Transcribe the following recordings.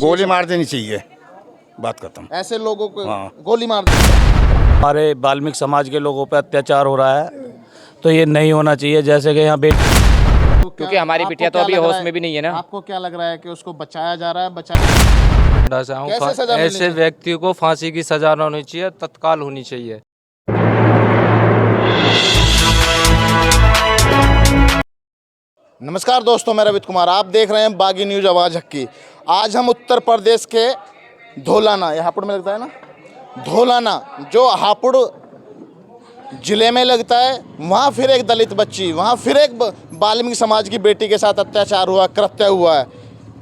चाहिए? गोली मार देनी चाहिए, बात खत्म। ऐसे लोगों को हाँ। गोली मार देनी। हमारे वाल्मीकि समाज के लोगों पर अत्याचार हो रहा है, तो ये नहीं होना चाहिए। जैसे कि यहाँ क्योंकि हमारी बिटिया तो अभी होश में भी नहीं है ना। आपको क्या लग रहा है कि उसको बचाया जा रहा है? कैसे सजा मिलनी ऐसे चाहिए? व्यक्ति को फांसी की सजा न होनी चाहिए, तत्काल होनी चाहिए। नमस्कार दोस्तों, मैं रवित कुमार, आप देख रहे हैं बागी न्यूज आवाज़ हक की। आज हम उत्तर प्रदेश के धोलाना, ये हापुड़ में लगता है ना, धोलाना जो हापुड़ जिले में लगता है, वहाँ फिर एक दलित बच्ची, वहाँ फिर एक वाल्मीकि समाज की बेटी के साथ अत्याचार हुआ, कृत्य हुआ है,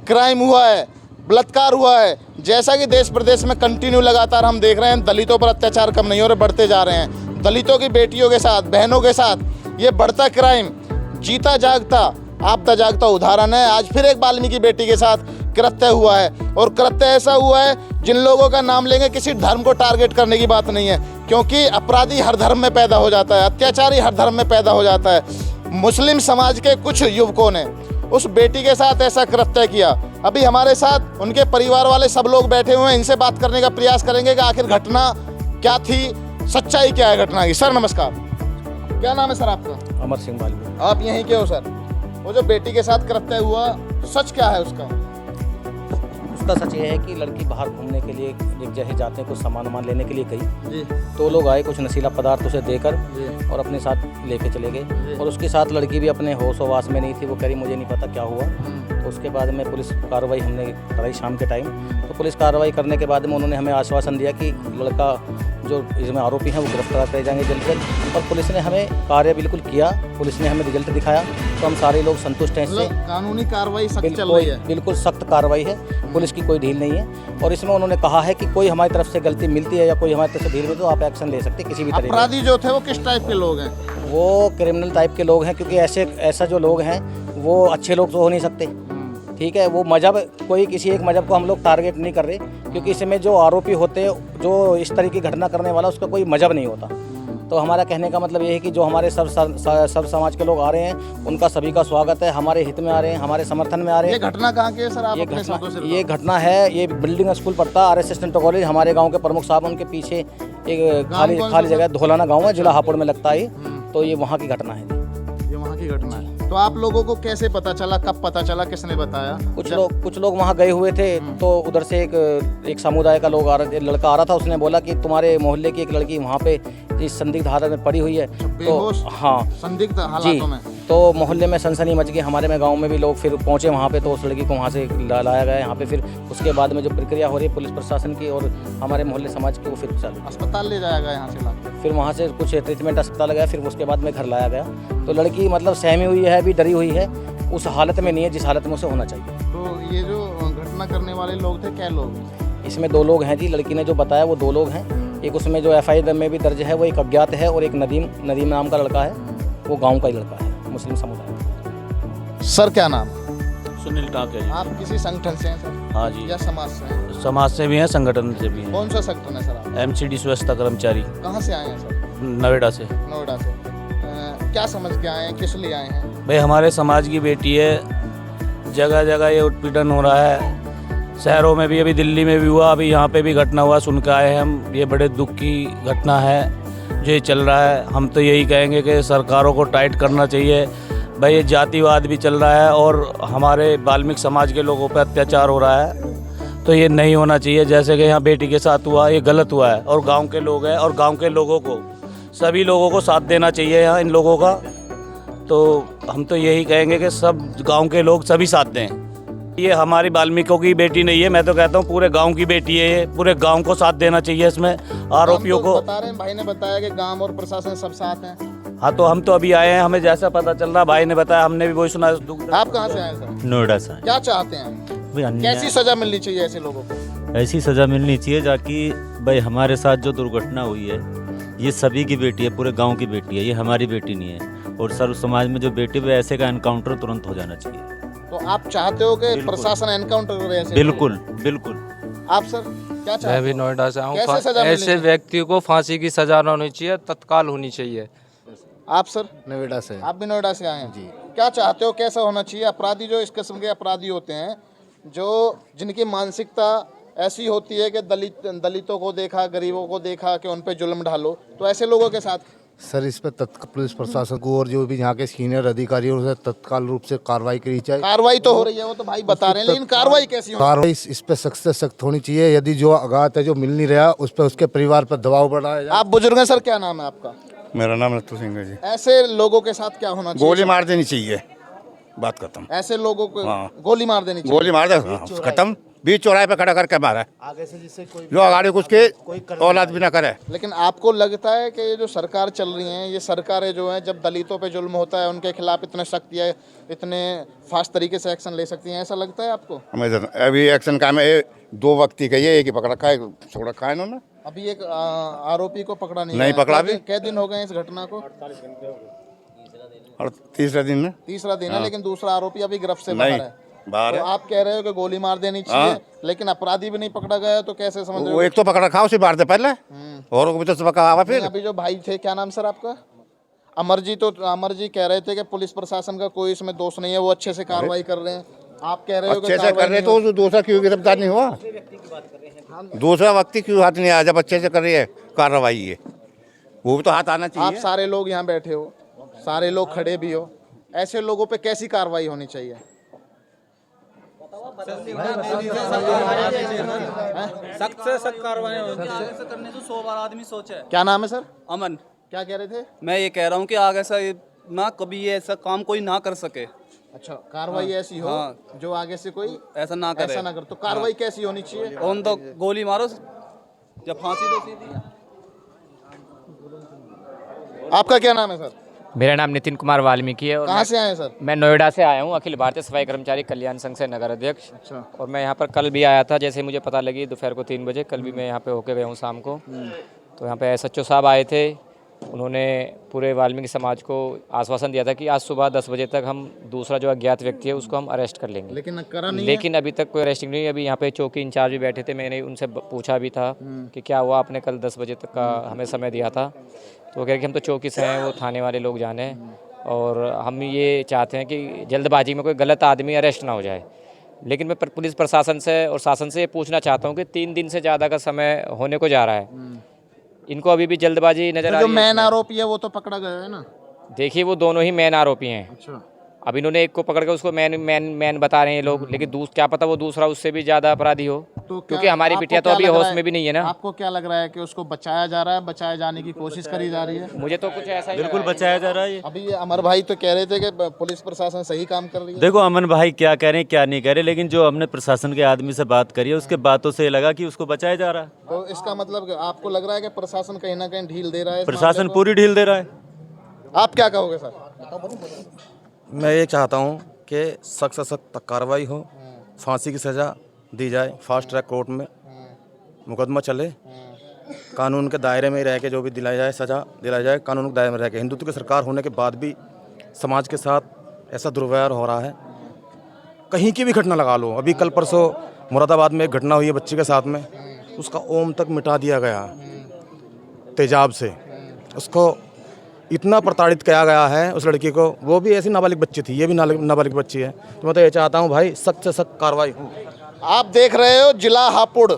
क्राइम हुआ है, बलात्कार हुआ है। जैसा कि देश प्रदेश में कंटिन्यू लगातार हम देख रहे हैं, दलितों पर अत्याचार कम नहीं हो रहे, बढ़ते जा रहे हैं। दलितों की बेटियों के साथ, बहनों के साथ ये बढ़ता क्राइम जीता जागता आपदा जागता उदाहरण है। आज फिर एक वाल्मीकि बेटी के साथ कृत्य हुआ है, और कृत्य ऐसा हुआ है जिन लोगों का नाम लेंगे, किसी धर्म को टारगेट करने की बात नहीं है, क्योंकि अपराधी हर धर्म में पैदा हो जाता है, अत्याचारी हर धर्म में पैदा हो जाता है। मुस्लिम समाज के कुछ युवकों ने उस बेटी के साथ ऐसा कृत्य किया। अभी हमारे साथ उनके परिवार वाले सब लोग बैठे हुए हैं, इनसे बात करने का प्रयास करेंगे कि आखिर घटना क्या थी, सच्चाई क्या है घटना की। सर नमस्कार, क्या नाम है सर आपका? अमर सिंह वाल्मीकि। आप यहीं के हो सर? वो जो बेटी के साथ कृत्य हुआ, सच क्या है उसका? उसका सच ये है कि लड़की बाहर घूमने के लिए एक जगह जाते हैं, कुछ सामान वामान लेने के लिए गई, जी तो लोग आए, कुछ नशीला पदार्थ उसे देकर जी और अपने साथ लेके चले गए। और उसके साथ लड़की भी अपने होश वास में नहीं थी, वो कह रही मुझे नहीं पता क्या हुआ। तो उसके बाद में पुलिस कार्रवाई हमने कराई शाम के टाइम। तो पुलिस कार्रवाई करने के बाद में उन्होंने हमें आश्वासन दिया कि लड़का जो इसमें आरोपी हैं वो गिरफ्तार करे जाएंगे जल्द से जल्द। और पुलिस ने हमें कार्य बिल्कुल किया, पुलिस ने हमें रिजल्ट दिखाया, तो हम सारे लोग संतुष्ट हैं इससे। कानूनी कार्रवाई सख्त चल रही है। बिल्कुल सख्त कार्रवाई है, पुलिस की कोई ढील नहीं है। और इसमें उन्होंने कहा है कि कोई हमारी तरफ से गलती मिलती है या कोई हमारी तरफ से ढील मिलती है तो आप एक्शन ले सकते हैं किसी भी तरह। अपराधी जो थे वो किस टाइप के लोग हैं? वो क्रिमिनल टाइप के लोग हैं, क्योंकि ऐसा जो लोग हैं वो अच्छे लोग तो हो नहीं सकते। ठीक है, वो मजहब, कोई किसी एक मजहब को हम लोग टारगेट नहीं कर रहे, क्योंकि इसमें जो आरोपी होते हैं, जो इस तरह की घटना करने वाला, उसका कोई मजहब नहीं होता। तो हमारा कहने का मतलब ये है कि जो हमारे सब समाज के लोग आ रहे हैं, उनका सभी का स्वागत है, हमारे हित में आ रहे हैं, हमारे समर्थन में आ रहे हैं। ये घटना कहाँ की है सर? आप अपने शब्दों से ये घटना है, ये बिल्डिंग स्कूल पड़ता है, RSS सेंटर कॉलेज, हमारे गाँव के प्रमुख साहब, उनके पीछे एक खाली जगह धोलाना गाँव है, जिला हापुड़ में लगता है। तो ये वहाँ की घटना है। ये वहाँ की घटना है। तो आप लोगों को कैसे पता चला, कब पता चला, किसने बताया? कुछ लोग वहाँ गए हुए थे, तो उधर से एक समुदाय का लड़का आ रहा था, उसने बोला कि तुम्हारे मोहल्ले की एक लड़की वहाँ पे इस संदिग्ध हालत में पड़ी हुई है। तो हाँ, संदिग्ध हालातों में तो मोहल्ले में सनसनी मच गई, हमारे में गांव में भी लोग फिर पहुंचे वहाँ पे। तो उस लड़की को वहाँ से लाया गया यहाँ पे। फिर उसके बाद में जो प्रक्रिया हो रही है पुलिस प्रशासन की और हमारे मोहल्ले समाज की, वो फिर चालू। अस्पताल ले जाया गया यहाँ से लाके, फिर वहाँ से कुछ ट्रीटमेंट अस्पताल गया, फिर उसके बाद में घर लाया गया। तो लड़की मतलब सहमी हुई है, अभी डरी हुई है, उस हालत में नहीं है जिस हालत में उसे होना चाहिए। तो ये जो घटना करने वाले लोग थे, क्या लोग? इसमें 2 लोग हैं जी, लड़की ने जो बताया वो 2 लोग हैं। एक उसमें जो FI में भी दर्ज है वो एक अज्ञात है, और एक नदीम नाम का लड़का है, वो गाँव का ही लड़का है, मुस्लिम समुदाय। सर क्या नाम? सुनील टाके। आप किसी संगठन से हैं सर? हाँ जी, या समाज से हैं? समाज से भी हैं, संगठन से भी हैं। कौन सा संगठन है सर आप? MCD स्वच्छता कर्मचारी। कहाँ से आए हैं सर? नोएडा से। नोएडा से। क्या समझ के आए हैं, किस लिए आए हैं? भाई हमारे समाज की बेटी है, जगह जगह ये उत्पीड़न हो रहा है, शहरों में भी, अभी दिल्ली में भी हुआ, अभी यहाँ पे भी घटना हुआ, सुन के आए हैं हम। ये बड़े दुख की घटना है जो ये चल रहा है। हम तो यही कहेंगे कि सरकारों को टाइट करना चाहिए। भाई ये जातिवाद भी चल रहा है और हमारे वाल्मीकि समाज के लोगों पर अत्याचार हो रहा है, तो ये नहीं होना चाहिए। जैसे कि यहाँ बेटी के साथ हुआ, ये गलत हुआ है, और गांव के लोग हैं, और गांव के लोगों को, सभी लोगों को साथ देना चाहिए यहाँ इन लोगों का। तो हम तो यही कहेंगे कि सब गांव के लोग सभी साथ दें। ये हमारी वाल्मीकियों की बेटी नहीं है, मैं तो कहता हूँ पूरे गांव की बेटी है ये, पूरे गांव को साथ देना चाहिए इसमें, आरोपियों को। बता रहे हैं, भाई ने बताया कि गांव और प्रशासन सब साथ हैं। हाँ, तो हम तो अभी आए हैं, हमें जैसा पता चल रहा, भाई ने बताया, हमने भी वही सुना। आप कहाँ से आए सर? नोएडा से। क्या चाहते हैं, कैसी सजा मिलनी चाहिए ऐसे लोगों को? ऐसी सजा मिलनी चाहिए जाकि भाई हमारे साथ जो दुर्घटना हुई है, ये सभी की बेटी है, पूरे गांव की बेटी है, ये हमारी बेटी नहीं है। और सर्व समाज में जो बेटी है, ऐसे का एनकाउंटर तुरंत हो जाना चाहिए। तो आप चाहते हो कि प्रशासन एनकाउंटर करे ऐसे? बिल्कुल बिल्कुल। आप सर क्या चाहते हो? मैं भी नोएडा से कैसे आऊँ। सजा मिलनी ऐसे चाहिए? व्यक्ति को फांसी की सजा न होनी चाहिए, तत्काल होनी चाहिए। आप सर? नोएडा से। आप भी नोएडा से आए हैं जी। क्या चाहते हो, कैसा होना चाहिए? अपराधी जो इस किस्म के अपराधी होते हैं, जो जिनकी मानसिकता ऐसी होती है कि दलितों को देखा, गरीबों को देखा कि उन पे जुल्म ढालो, तो ऐसे लोगों के साथ सर इस पर पुलिस प्रशासन को और जो भी यहाँ के सीनियर अधिकारी हैं उनसे तत्काल रूप से कार्रवाई करी जाए। कार्रवाई तो हो रही है, वो तो भाई बता रहे हैं, लेकिन कार्रवाई कैसी हो? कार्रवाई इस पर सख्त से सख्त होनी चाहिए। यदि जो आघात है जो मिल नहीं रहा उस पर उसके परिवार पर दबाव बढ़ाया जाए। आप बुजुर्ग हैं सर, क्या नाम है आपका? मेरा नाम लत्तू सिंह है जी। ऐसे लोगों के साथ क्या होना चाहिए? गोली मार देनी चाहिए, बात खत्म। ऐसे लोगों को हाँ। गोली मार देनी चाहिए। गोली मार दे, हाँ, खत्म। बीच चौराहे पे खड़ा करके मारा, आगे से जिससे कोई जो आगे कुछ के औलाद भी ना करे। लेकिन आपको लगता है कि ये जो सरकार चल रही है, ये सरकारें जो हैं जब दलितों पे जुल्म होता है उनके खिलाफ इतने सख्त या इतने फास्ट तरीके से एक्शन ले सकती हैं, ऐसा लगता है आपको? हमें अभी एक्शन का में 2 व्यक्ति का ये एक ही पकड़ रखा है, छोड़ रखा है इन्होंने। अभी एक आरोपी को पकड़ा नहीं नहीं गया। पकड़ा अभी। कै दिन हो गए इस घटना को? और तीसरा दिन में तीसरा दिन है, लेकिन दूसरा आरोपी अभी गिरफ्त से बाहर नहीं है। बाहर तो है। आप कह रहे हो कि गोली मार देनी चाहिए, लेकिन अपराधी भी नहीं पकड़ा गया, तो कैसे समझ रहे वो हो? एक तो पकड़ रखा, उसे मार दे पहले, और भी तो सबका आवा फिर। अभी जो भाई थे, क्या नाम सर आपका? अमर जी कह रहे थे कि पुलिस प्रशासन का कोई इसमें दोष नहीं है, वो अच्छे से कार्रवाई कर रहे हैं। आप कह रहे हो कि अच्छे से कार्रवाई कर रहे नहीं तो दूसरा क्यों गिरफ्तार नहीं हुआ? दूसरा व्यक्ति क्यों हाथ नहीं आया जब अच्छे से कर रही है कार्रवाई? है वो भी तो हाथ आना आप चाहिए। सारे लोग यहाँ बैठे हो, सारे लोग खड़े भी हो, ऐसे लोगों पे कैसी कार्रवाई होनी चाहिए? सख्त से सख्त कार्रवाई आगे से करने तो 100 बार आदमी सोचे। क्या नाम है सर? अमन, क्या कह रहे थे? मैं ये कह रहा हूँ कि आगे से ना कभी ये ऐसा काम कोई ना कर सके, अच्छा, कार्रवाई ऐसी हो हाँ। जो आगे से कोई ऐसा ना करे। ऐसा ना कर। तो कार्रवाई कैसी होनी चाहिए? उन तो गोली मारो जब फांसी दो सीधी। आपका क्या नाम है सर? मेरा नाम नितिन कुमार वाल्मीकि है और कहाँ से आए हैं सर? मैं नोएडा से आया हूँ, अखिल भारतीय सफाई कर्मचारी कल्याण संघ से नगर अध्यक्ष। अच्छा। और मैं यहाँ पर कल भी आया था, जैसे मुझे पता लगी दोपहर को 3 बजे, कल भी मैं यहाँ पे होके गया हूँ शाम को। तो यहाँ पे SHO साहब आए थे, उन्होंने पूरे वाल्मीकि समाज को आश्वासन दिया था कि आज सुबह 10 बजे तक हम दूसरा जो अज्ञात व्यक्ति है उसको हम अरेस्ट कर लेंगे। लेकिन करा नहीं लेकिन अभी तक कोई अरेस्टिंग नहीं। अभी यहाँ पे चौकी इंचार्ज भी बैठे थे, मैंने उनसे पूछा भी था कि क्या हुआ, आपने कल 10 बजे तक का हमें समय दिया था। तो वो कह रहे कि हम तो चौकी से हैं, वो थाने वाले लोग जाने, और हम ये चाहते हैं कि जल्दबाजी में कोई गलत आदमी अरेस्ट ना हो जाए। लेकिन मैं पुलिस प्रशासन से और शासन से ये पूछना चाहता हूँ कि 3 दिन से ज़्यादा का समय होने को जा रहा है, इनको अभी भी जल्दबाजी नजर आ जो रही है। मैन आरोपी है वो तो पकड़ा गया है ना? देखिए, वो दोनों ही मैन आरोपी हैं। अच्छा। अब इन्होंने एक को पकड़ के उसको मैन बता रहे हैं लोग, लेकिन क्या पता वो दूसरा उससे भी ज़्यादा अपराधी हो, तो क्योंकि हमारी आपको बिटिया तो क्या अभी लग रहा होश में भी नहीं है ना। आपको क्या लग रहा है कि उसको बचाया जा रहा है, बचाए जाने की कोशिश करी जा रही है? मुझे तो कुछ ऐसा ही बिल्कुल लगा है। बचाया जा रहा है ये। अभी ये अमर भाई तो कह रहे थे कि पुलिस प्रशासन सही काम कर रही है। देखो अमन भाई क्या कह रहे हैं क्या नहीं कह रहे, लेकिन जो हमने प्रशासन के आदमी से बात करी है उसके बातों से ये लगा कि उसको बचाया जा रहा है। तो इसका मतलब कि आपको लग रहा है कि प्रशासन कहीं ना कहीं ढील दे रहा है इस प्रशासन मामले को? पूरी ढील दे रहा है। आप क्या कहोगे सर? मैं ये चाहता हूँ कि सख्त से सख्त कार्रवाई हो, फांसी की सज़ा दी जाए, फास्ट ट्रैक कोर्ट में मुकदमा चले, कानून के दायरे में ही रह के जो भी दिलाई जाए सज़ा दिलाई जाए, कानून के दायरे में रह के। हिंदुत्व की सरकार होने के बाद भी समाज के साथ ऐसा दुर्व्यवहार हो रहा है। कहीं की भी घटना लगा लो, अभी कल परसों मुरादाबाद में एक घटना हुई है बच्ची के साथ में, उसका ओम तक मिटा दिया गया तेजाब से, उसको इतना प्रताड़ित किया गया है उस लड़की को, वो भी ऐसी नाबालिग बच्ची थी, ये भी नाबालिग बच्ची है। तो मैं तो ये चाहता हूँ भाई सख्त से सख्त कार्रवाई हो। आप देख रहे हो जिला हापुड़,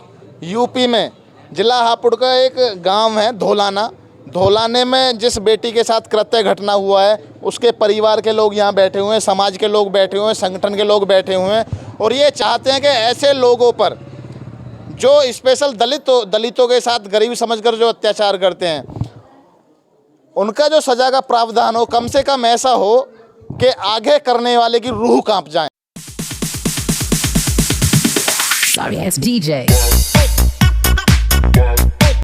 यूपी में जिला हापुड़ का एक गांव है धोलाना। धोलाने में जिस बेटी के साथ कृत्य घटना हुआ है उसके परिवार के लोग यहाँ बैठे हुए हैं, समाज के लोग बैठे हुए हैं, संगठन के लोग बैठे हुए हैं, और ये चाहते हैं कि ऐसे लोगों पर जो स्पेशल दलितों के साथ गरीब समझकर जो अत्याचार करते हैं उनका जो सजा का प्रावधान हो, कम से कम ऐसा हो कि आगे करने वाले की रूह कांप जाए। Sorry ass DJ.